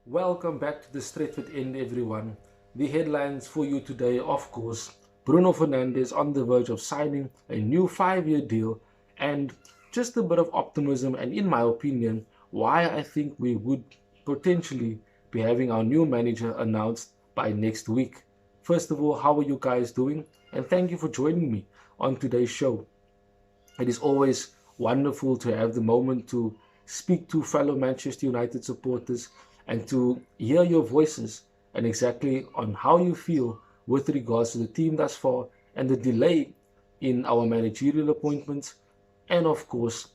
Welcome back to the Stretford End, everyone. The headlines for you today, of course, Bruno Fernandes on the verge of signing a new 5-year deal, and just a bit of optimism, and in my opinion, why I think we would potentially be having our new manager announced by next week. First of all, how are you guys doing? And thank you for joining me on today's show. It is always wonderful to have the moment to speak to fellow Manchester United supporters and to hear your voices and exactly on how you feel with regards to the team thus far and the delay in our managerial appointments, and of course,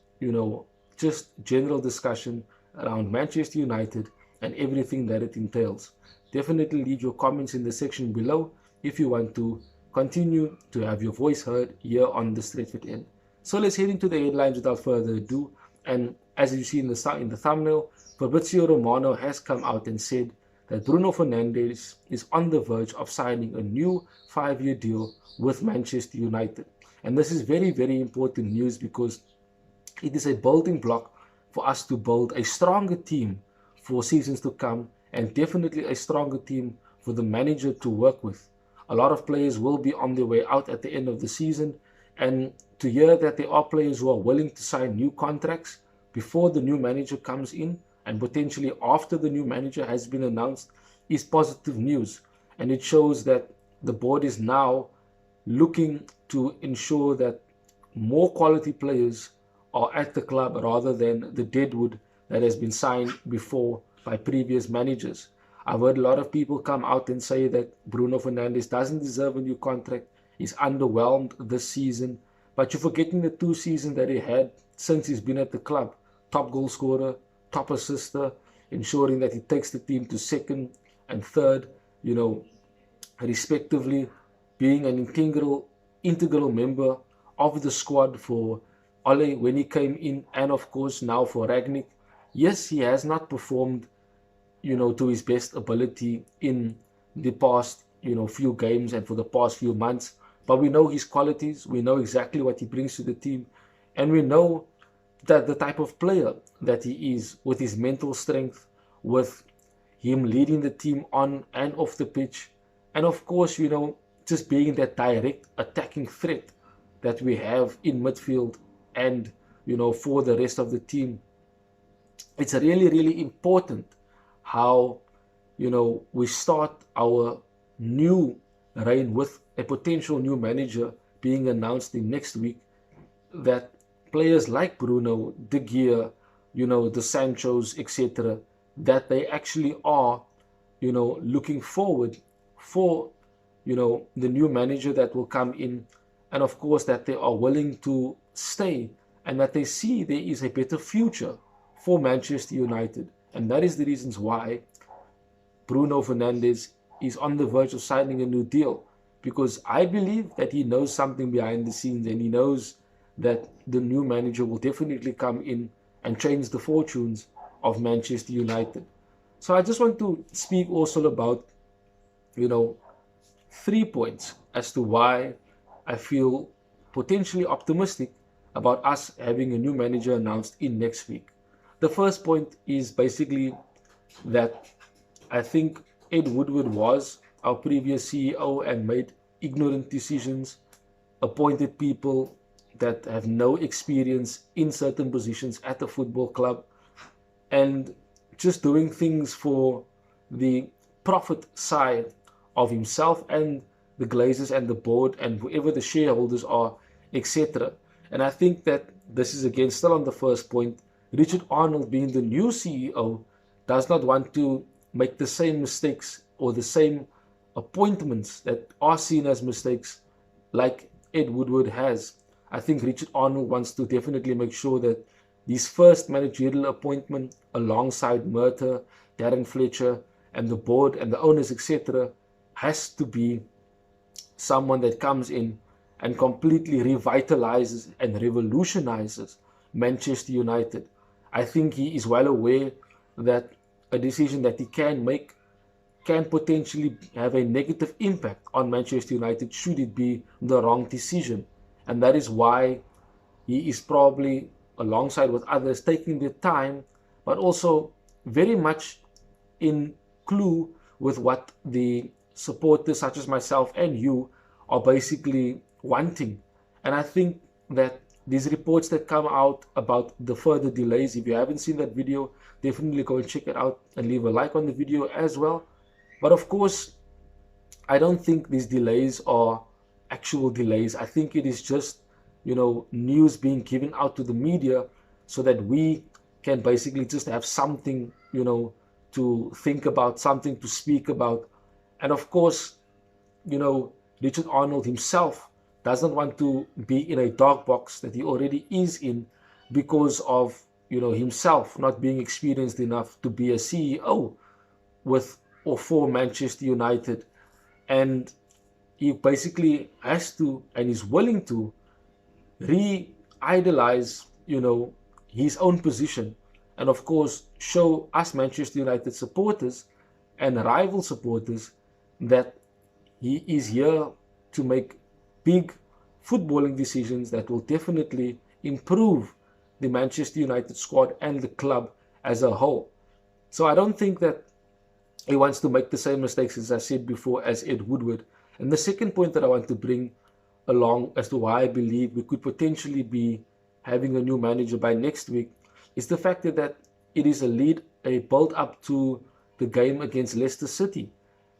just general discussion around Manchester United and everything that it entails. Definitely leave your comments in the section below if you want to continue to have your voice heard here on the Stretford End. So let's head into the headlines without further ado. And as you see in the thumbnail, Fabrizio Romano has come out and said that Bruno Fernandes is on the verge of signing a new 5-year deal with Manchester United. And this is very, very important news because it is a building block for us to build a stronger team for seasons to come, and definitely a stronger team for the manager to work with. A lot of players will be on their way out at the end of the season, and to hear that there are players who are willing to sign new contracts before the new manager comes in and potentially after the new manager has been announced is positive news. And it shows that the board is now looking to ensure that more quality players are at the club rather than the deadwood that has been signed before by previous managers. I've heard a lot of people come out and say that Bruno Fernandes doesn't deserve a new contract. He's underwhelmed this season. But you're forgetting the 2 seasons that he had since he's been at the club. Top goal scorer, top assister, ensuring that he takes the team to second and third, respectively, being an integral member of the squad for Ole when he came in, and of course now for Ragnick. Yes, he has not performed, to his best ability in the past, few games and for the past few months. But we know his qualities, we know exactly what he brings to the team, and we know that the type of player that he is, with his mental strength, with him leading the team on and off the pitch, and of course, just being that direct attacking threat that we have in midfield and, for the rest of the team. It's really, really important how, we start our new reign with a potential new manager being announced in next week, that players like Bruno, De Gea, the Sanchos, etc., that they actually are, looking forward for, the new manager that will come in, and of course that they are willing to stay and that they see there is a better future for Manchester United. And that is the reasons why Bruno Fernandes is on the verge of signing a new deal, because I believe that he knows something behind the scenes, and he knows that the new manager will definitely come in and change the fortunes of Manchester United. So I just want to speak also about, 3 points as to why I feel potentially optimistic about us having a new manager announced in next week. The first point is basically that I think Ed Woodward was our previous CEO and made ignorant decisions, appointed people that have no experience in certain positions at the football club, and just doing things for the profit side of himself and the Glazers and the board and whoever the shareholders are, etc. And I think that this is again still on the first point. Richard Arnold, being the new CEO, does not want to make the same mistakes or the same appointments that are seen as mistakes like Ed Woodward has. I think Richard Arnold wants to definitely make sure that his first managerial appointment alongside Murtagh, Darren Fletcher, and the board and the owners, etc., has to be someone that comes in and completely revitalizes and revolutionizes Manchester United. I think he is well aware that a decision that he can make can potentially have a negative impact on Manchester United should it be the wrong decision. And that is why he is probably, alongside with others, taking their time, but also very much in clue with what the supporters such as myself and you are basically wanting. And I think that these reports that come out about the further delays, if you haven't seen that video, definitely go and check it out and leave a like on the video as well. But of course, I don't think these delays are actual delays. I think it is just, news being given out to the media so that we can basically just have something, to think about, something to speak about. And of course, Richard Arnold himself doesn't want to be in a dark box that he already is in because of, himself not being experienced enough to be a CEO with or for Manchester United. And he basically has to and is willing to re-idolize, his own position, and of course show us Manchester United supporters and rival supporters that he is here to make big footballing decisions that will definitely improve the Manchester United squad and the club as a whole. So I don't think that he wants to make the same mistakes, as I said before, as Ed Woodward. And the second point that I want to bring along as to why I believe we could potentially be having a new manager by next week is the fact that it is a build up to the game against Leicester City.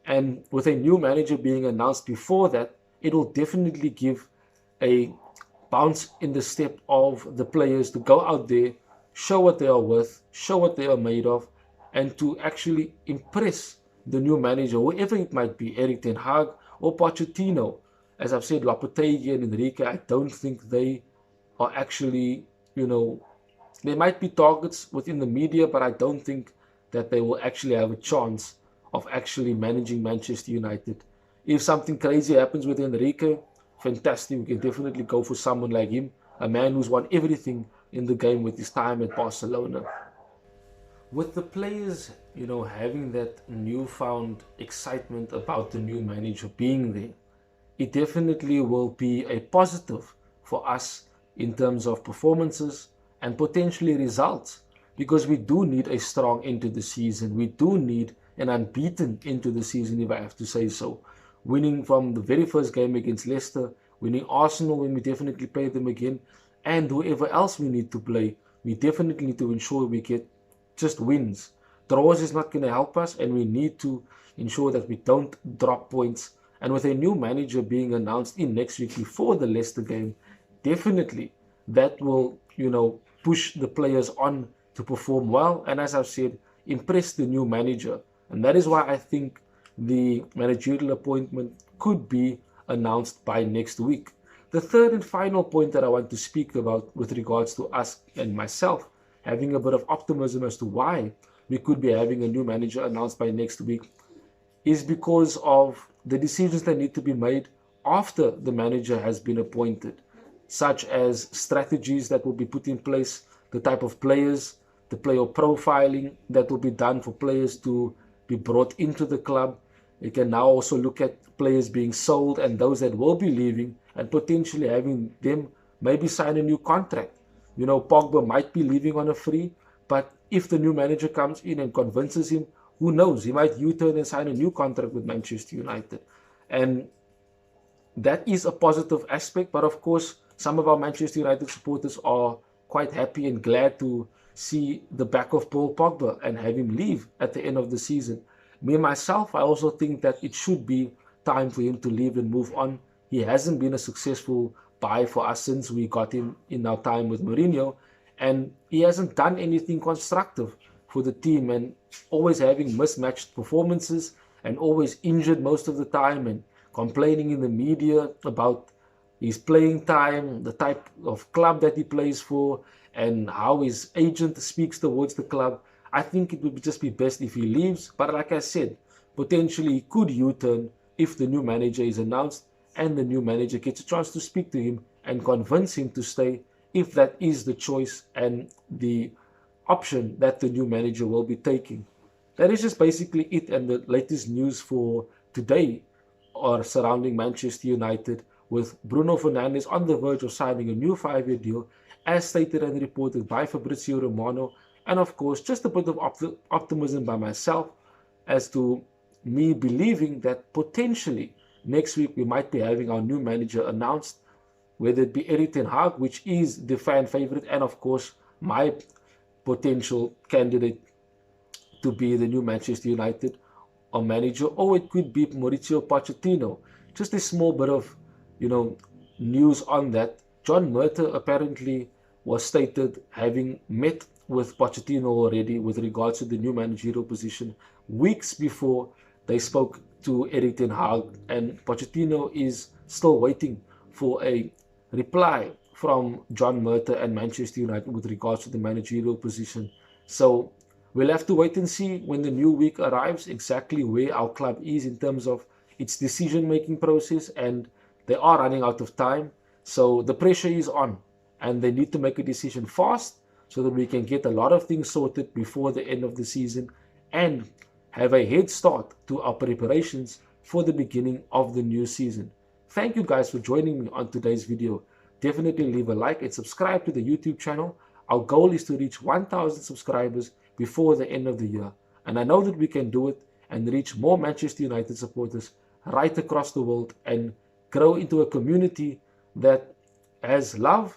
And with a new manager being announced before that, it will definitely give a bounce in the step of the players to go out there, show what they are worth, show what they are made of, and to actually impress the new manager, whoever it might be, Erik ten Hag or Pochettino. As I've said, Lopetegui and Enrique, I don't think they are actually, they might be targets within the media, but I don't think that they will actually have a chance of actually managing Manchester United. If something crazy happens with Enrique, fantastic, we can definitely go for someone like him, a man who's won everything in the game with his time at Barcelona. With the players, having that newfound excitement about the new manager being there, it definitely will be a positive for us in terms of performances and potentially results, because we do need a strong end to the season. We do need an unbeaten into the season, if I have to say so. Winning from the very first game against Leicester, winning Arsenal when we definitely play them again, and whoever else we need to play, we definitely need to ensure we get just wins. Draws is not going to help us, and we need to ensure that we don't drop points. And with a new manager being announced in next week before the Leicester game, definitely that will, push the players on to perform well. And as I've said, impress the new manager. And that is why I think the managerial appointment could be announced by next week. The third and final point that I want to speak about with regards to us and myself having a bit of optimism as to why we could be having a new manager announced by next week is because of the decisions that need to be made after the manager has been appointed, such as strategies that will be put in place, the type of players, the player profiling that will be done for players to be brought into the club. You can now also look at players being sold and those that will be leaving and potentially having them maybe sign a new contract. Pogba might be leaving on a free, but if the new manager comes in and convinces him, who knows, he might U-turn and sign a new contract with Manchester United. And that is a positive aspect, but of course, some of our Manchester United supporters are quite happy and glad to see the back of Paul Pogba and have him leave at the end of the season. Me myself, I also think that it should be time for him to leave and move on. He hasn't been a successful buy for us since we got him in our time with Mourinho, and he hasn't done anything constructive for the team, and always having mismatched performances and always injured most of the time and complaining in the media about his playing time, the type of club that he plays for, and how his agent speaks towards the club. I think it would just be best if he leaves. But like I said, potentially he could U-turn if the new manager is announced and the new manager gets a chance to speak to him and convince him to stay, if that is the choice and the option that the new manager will be taking. That is just basically it, and the latest news for today are surrounding Manchester United, with Bruno Fernandes on the verge of signing a new 5-year deal, as stated and reported by Fabrizio Romano, and of course just a bit of optimism by myself as to me believing that potentially next week we might be having our new manager announced, whether it be Erik ten Hag, which is the fan favorite, and of course my potential candidate to be the new Manchester United or manager, or it could be Mauricio Pochettino. Just a small bit of, news on that. John Murta apparently was stated having met with Pochettino already with regards to the new managerial position weeks before they spoke to Erik ten Hag, and Pochettino is still waiting for a reply from John Murta and Manchester United with regards to the managerial position. So we'll have to wait and see when the new week arrives exactly where our club is in terms of its decision-making process, and they are running out of time. So the pressure is on, and they need to make a decision fast so that we can get a lot of things sorted before the end of the season and have a head start to our preparations for the beginning of the new season. Thank you guys for joining me on today's video. Definitely leave a like and subscribe to the YouTube channel. Our goal is to reach 1,000 subscribers before the end of the year. And I know that we can do it and reach more Manchester United supporters right across the world and grow into a community that has love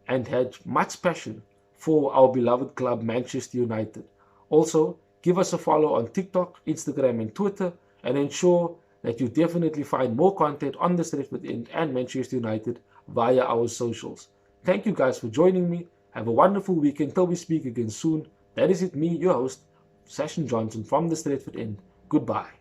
and had much passion for our beloved club, Manchester United. Also, give us a follow on TikTok, Instagram, and Twitter, and ensure that you definitely find more content on the Straight Within and Manchester United via our socials. Thank you guys for joining me. Have a wonderful week until we speak again soon. That is it, me, your host, Session Johnson from the Straight Within. Goodbye.